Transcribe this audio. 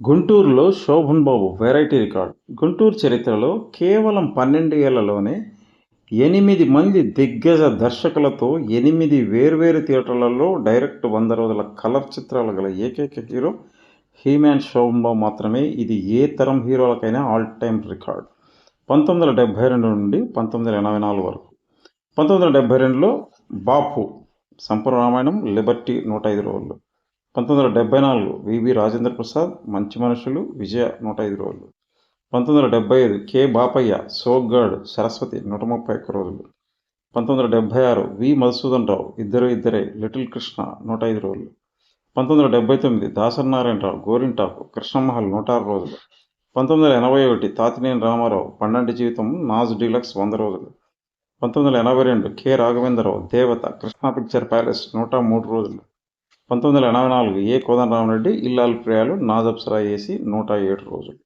గుంటూరులో శోభన్ బాబు variety record. Guntur చరిత్రలో కేవలం 12 ఏళ్లలోనే 8 మంది దిగ్గజ దర్శకులతో 8 వేర్వేరు థియేటర్లలో డైరెక్ట్ 100 రోజుల కలర్ చిత్రాలు గల ఏకైక హీరో హీమ్యాన్ శోభన్ బాబు మాత్రమే. ఇది ఏ తరం హీరోలకైనా ఆల్ టైమ్ రికార్డ్. 1972 నుండి 1984 వరకు. 1972లో బాపు సంపూర్ణ రామాయణం, లిబర్టీ 105 రోజులు. 1974 వివి రాజేంద్ర ప్రసాద్ మంచి మనుషులు, విజయ 105 రోజులు. 1975 కె బాపయ్య సోగ్గాడు సరస్వతి 131 రోజులు. 1976 వి మధుసూదన్ రావు ఇద్దరు ఇద్దరే లిటిల్ కృష్ణ 105 రోజులు. 1979 దాసరి నారాయణరావు గోరింటాకు కృష్ణమహల్ 106 రోజులు. 1981 తాతినేని రామారావు పన్నెండు జీవితం నాజ్ డీలక్స్ 100 రోజులు. 1982 కె రాఘవేంద్రరావు దేవత కృష్ణా పిక్చర్ ప్యాలెస్ 103 రోజులు. 1984 ఏ కోదండరామరెడ్డి ఇల్లాలు ప్రియాలు నాజ్ అప్సరా ఏసి 107 రోజులు.